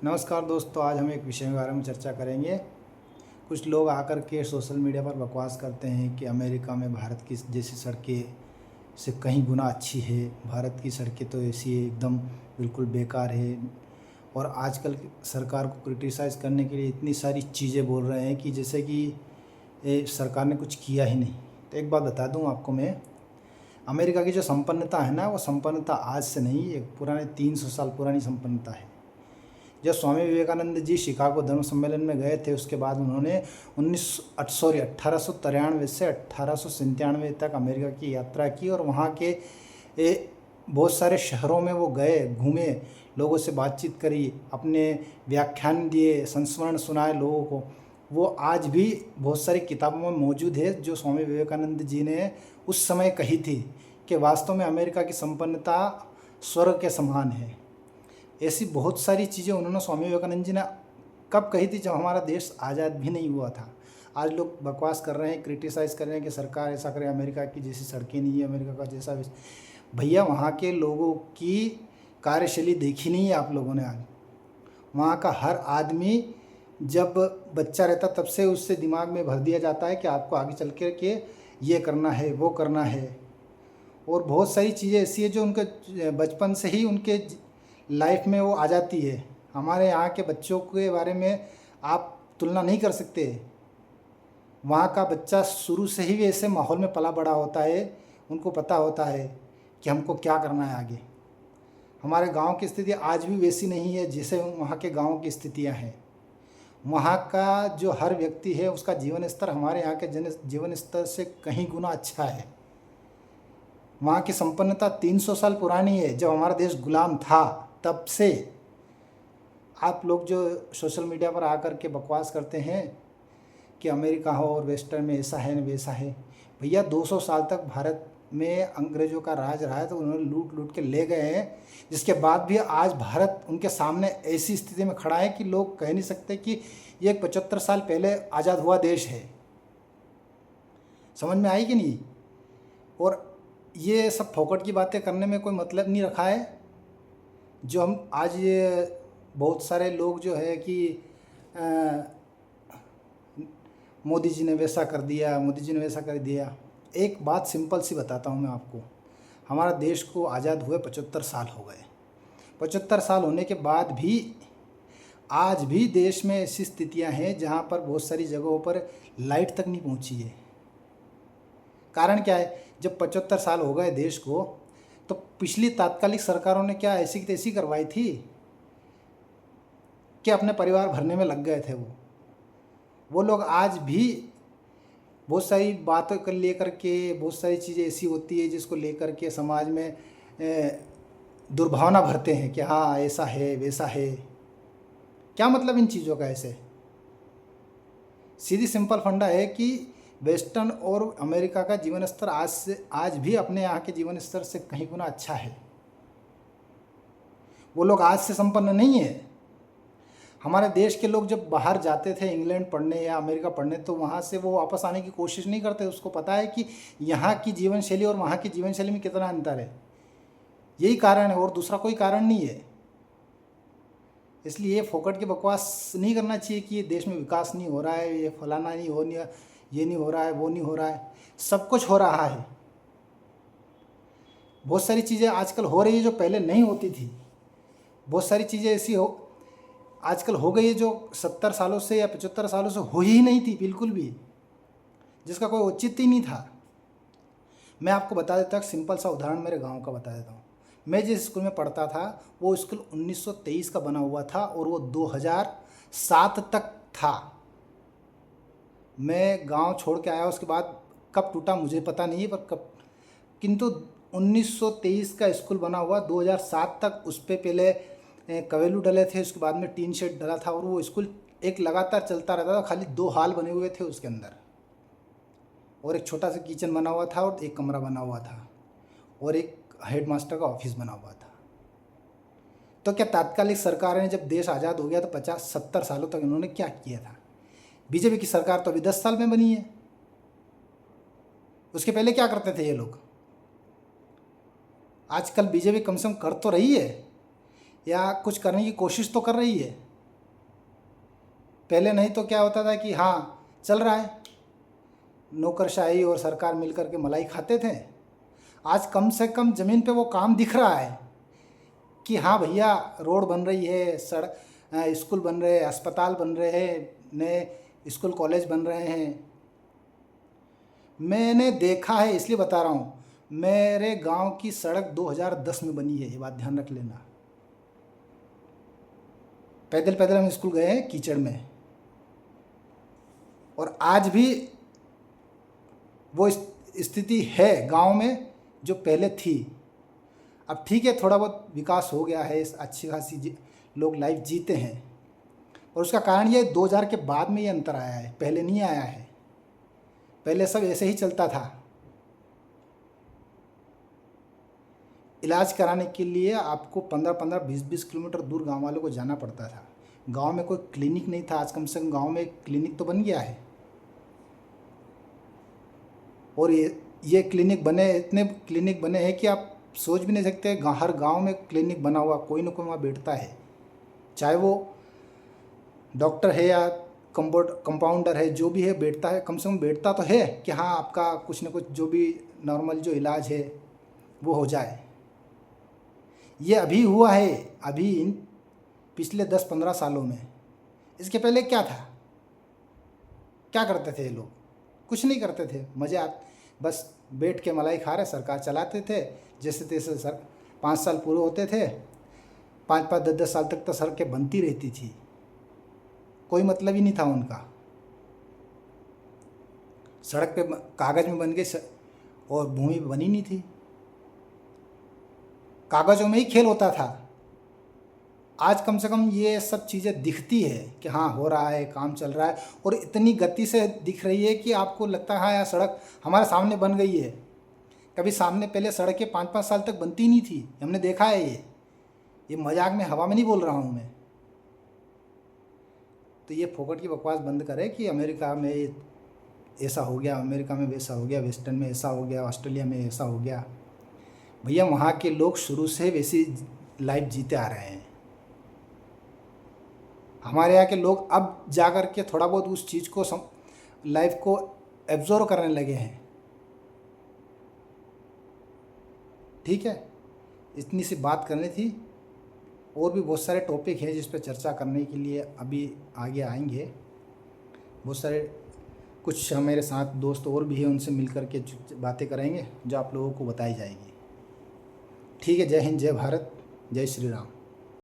नमस्कार दोस्तों, आज हम एक विषय के बारे में चर्चा करेंगे। कुछ लोग आकर के सोशल मीडिया पर बकवास करते हैं कि अमेरिका में भारत की जैसी सड़कें से कहीं गुना अच्छी है। भारत की सड़कें तो ऐसी है, एकदम बिल्कुल बेकार है। और आजकल सरकार को क्रिटिसाइज़ करने के लिए इतनी सारी चीज़ें बोल रहे हैं कि जैसे कि सरकार ने कुछ किया ही नहीं। तो एक बात बता दूं आपको मैं, अमेरिका की जो संपन्नता है ना, वो संपन्नता आज से नहीं, एक पुराने 300 साल पुरानी संपन्नता है। जब स्वामी विवेकानंद जी शिकागो धर्म सम्मेलन में गए थे, उसके बाद उन्होंने 1893 से 1897 तक अमेरिका की यात्रा की और वहाँ के बहुत सारे शहरों में वो गए, घूमे, लोगों से बातचीत करी, अपने व्याख्यान दिए, संस्मरण सुनाए लोगों को। वो आज भी बहुत सारी किताबों में मौजूद है जो स्वामी विवेकानंद जी ने उस समय कही थी कि वास्तव में अमेरिका की संपन्नता स्वर्ग के समान है। ऐसी बहुत सारी चीज़ें उन्होंने स्वामी विवेकानंद जी ने कब कही थी, जब हमारा देश आज़ाद भी नहीं हुआ था। आज लोग बकवास कर रहे हैं, क्रिटिसाइज़ कर रहे हैं कि सरकार ऐसा करे, अमेरिका की जैसी सड़कें नहीं है, अमेरिका का जैसा। भैया, वहाँ के लोगों की कार्यशैली देखी नहीं है आप लोगों ने। आज वहाँ का हर आदमी जब बच्चा रहता तब से उससे दिमाग में भर दिया जाता है कि आपको आगे चल के ये करना है, वो करना है। और बहुत सारी चीज़ें ऐसी है जो उनके बचपन से ही उनके लाइफ में वो आ जाती है। हमारे यहाँ के बच्चों के बारे में आप तुलना नहीं कर सकते। वहाँ का बच्चा शुरू से ही ऐसे माहौल में पला बड़ा होता है, उनको पता होता है कि हमको क्या करना है आगे। हमारे गांव की स्थिति आज भी वैसी नहीं है जैसे वहाँ के गाँव की स्थितियाँ हैं। वहाँ का जो हर व्यक्ति है, उसका जीवन स्तर हमारे यहाँ के जीवन स्तर से कहीं गुना अच्छा है। वहाँ की संपन्नता 300 साल पुरानी है। जब हमारा देश गुलाम था तब से आप लोग जो सोशल मीडिया पर आकर के बकवास करते हैं कि अमेरिका हो और वेस्टर्न में ऐसा है न वैसा है। भैया, 200 साल तक भारत में अंग्रेज़ों का राज रहा है, तो उन्होंने लूट लूट के ले गए हैं। जिसके बाद भी आज भारत उनके सामने ऐसी स्थिति में खड़ा है कि लोग कह नहीं सकते कि ये 75 साल पहले आज़ाद हुआ देश है। समझ में आई कि नहीं? और ये सब फोकट की बातें करने में कोई मतलब नहीं रखा है। जो हम आज ये बहुत सारे लोग जो है कि मोदी जी ने वैसा कर दिया, मोदी जी ने वैसा कर दिया। एक बात सिंपल सी बताता हूँ मैं आपको। हमारा देश को आज़ाद हुए 75 साल हो गए। 75 साल होने के बाद भी आज भी देश में ऐसी स्थितियाँ हैं जहाँ पर बहुत सारी जगहों पर लाइट तक नहीं पहुँची है। कारण क्या है? जब 75 साल हो गए देश को, तो पिछली तात्कालिक सरकारों ने क्या ऐसी की तैसी करवाई थी कि अपने परिवार भरने में लग गए थे। वो लोग आज भी बहुत सारी बातों को लेकर के, बहुत सारी चीज़ें ऐसी होती है जिसको लेकर के समाज में दुर्भावना भरते हैं कि हाँ ऐसा है वैसा है। क्या मतलब इन चीज़ों का? ऐसे सीधी सिंपल फंडा है कि वेस्टर्न और अमेरिका का जीवन स्तर आज भी अपने यहाँ के जीवन स्तर से कहीं गुना अच्छा है। वो लोग आज से संपन्न नहीं है। हमारे देश के लोग जब बाहर जाते थे इंग्लैंड पढ़ने या अमेरिका पढ़ने, तो वहाँ से वो वापस आने की कोशिश नहीं करते। उसको पता है कि यहाँ की जीवन शैली और वहाँ की जीवन शैली में कितना अंतर है। यही कारण है और दूसरा कोई कारण नहीं है। इसलिए ये फोकट की बकवास नहीं करना चाहिए कि ये देश में विकास नहीं हो रहा है, ये फलाना नहीं हो, ये नहीं हो रहा है, वो नहीं हो रहा है। सब कुछ हो रहा है। बहुत सारी चीज़ें आजकल हो रही है जो पहले नहीं होती थी। बहुत सारी चीज़ें ऐसी आजकल हो गई है जो 70 सालों से या 75 सालों से हो ही नहीं थी बिल्कुल भी, जिसका कोई औचित्य ही नहीं था। मैं आपको बता देता हूँ, सिंपल सा उदाहरण मेरे गांव का बता देता हूँ। मैं जिस स्कूल में पढ़ता था वो स्कूल 1923 का बना हुआ था और वो 2007 तक था। मैं गांव छोड़ के आया, उसके बाद कब टूटा मुझे पता नहीं है, पर कब, किंतु 1923 का स्कूल बना हुआ। 2007 तक उस पर पहले कवेलू डले थे, उसके बाद में टीन शेड डला था और वो स्कूल एक लगातार चलता रहता था। खाली 2 हॉल बने हुए थे उसके अंदर, और एक छोटा सा किचन बना हुआ था और एक कमरा बना हुआ था और एक हेडमास्टर का ऑफिस बना हुआ था। तो क्या तात्कालिक सरकार ने जब देश आज़ाद हो गया तो 50-70 सालों तक इन्होंने क्या किया था? बीजेपी की सरकार तो अभी 10 साल में बनी है। उसके पहले क्या करते थे ये लोग? आजकल बीजेपी कम से कम कर तो रही है, या कुछ करने की कोशिश तो कर रही है। पहले नहीं तो क्या होता था कि हाँ चल रहा है, नौकरशाही और सरकार मिल कर के मलाई खाते थे। आज कम से कम ज़मीन पे वो काम दिख रहा है कि हाँ भैया रोड बन रही है, सड़क, स्कूल बन रहे हैं, अस्पताल बन रहे हैं, नए स्कूल कॉलेज बन रहे हैं। मैंने देखा है इसलिए बता रहा हूँ, मेरे गांव की सड़क 2010 में बनी है, ये बात ध्यान रख लेना। पैदल पैदल हम स्कूल गए हैं कीचड़ में, और आज भी वो स्थिति है गांव में जो पहले थी। अब ठीक है, थोड़ा बहुत विकास हो गया है, अच्छी खासी लोग लाइफ जीते हैं, और उसका कारण ये 2000 के बाद में ये अंतर आया है, पहले नहीं आया है। पहले सब ऐसे ही चलता था। इलाज कराने के लिए आपको 15-15, 20-20 किलोमीटर दूर गांव वालों को जाना पड़ता था। गांव में कोई क्लिनिक नहीं था, आज कम से कम गांव में एक क्लिनिक तो बन गया है। और ये क्लिनिक बने, इतने क्लिनिक बने हैं कि आप सोच भी नहीं सकते। हर गांव में क्लिनिक बना हुआ, कोई ना कोई वहाँ बैठता है, चाहे वो डॉक्टर है या कंपाउंडर है, जो भी है बैठता है, कम से कम बैठता तो है कि हाँ आपका कुछ ना कुछ जो भी नॉर्मल जो इलाज है वो हो जाए। ये अभी हुआ है, अभी इन पिछले 10-15 सालों में। इसके पहले क्या था, क्या करते थे ये लोग? कुछ नहीं करते थे, मज़े बस बैठ के मलाई खा रहे, सरकार चलाते थे जैसे तैसे। 5 साल पूरे होते थे, 5-5, 10-10 साल तक तो सड़कें बनती रहती थी, कोई मतलब ही नहीं था उनका। सड़क पे कागज़ में बन गए और भूमि पे बनी नहीं थी, कागज़ों में ही खेल होता था। आज कम से कम ये सब चीज़ें दिखती है कि हाँ हो रहा है, काम चल रहा है, और इतनी गति से दिख रही है कि आपको लगता है हाँ यार सड़क हमारे सामने बन गई है। कभी सामने पहले सड़कें 5-5 साल तक बनती नहीं थी, हमने देखा है। ये मजाक में, हवा में नहीं बोल रहा हूँ मैं। तो ये फोकट की बकवास बंद करें कि अमेरिका में ऐसा हो गया, अमेरिका में वैसा हो गया, वेस्टर्न में ऐसा हो गया, ऑस्ट्रेलिया में ऐसा हो गया। भैया वहाँ के लोग शुरू से वैसी लाइफ जीते आ रहे हैं। हमारे यहाँ के लोग अब जा कर के थोड़ा बहुत उस चीज़ को लाइफ को एब्जॉर्व करने लगे हैं। ठीक है, इतनी सी बात करनी थी। और भी बहुत सारे टॉपिक हैं जिस पर चर्चा करने के लिए अभी आगे आएंगे। बहुत सारे कुछ मेरे साथ दोस्त और भी हैं, उनसे मिल कर के बातें करेंगे जो आप लोगों को बताई जाएगी। ठीक है, जय हिंद, जय भारत, जय श्री राम।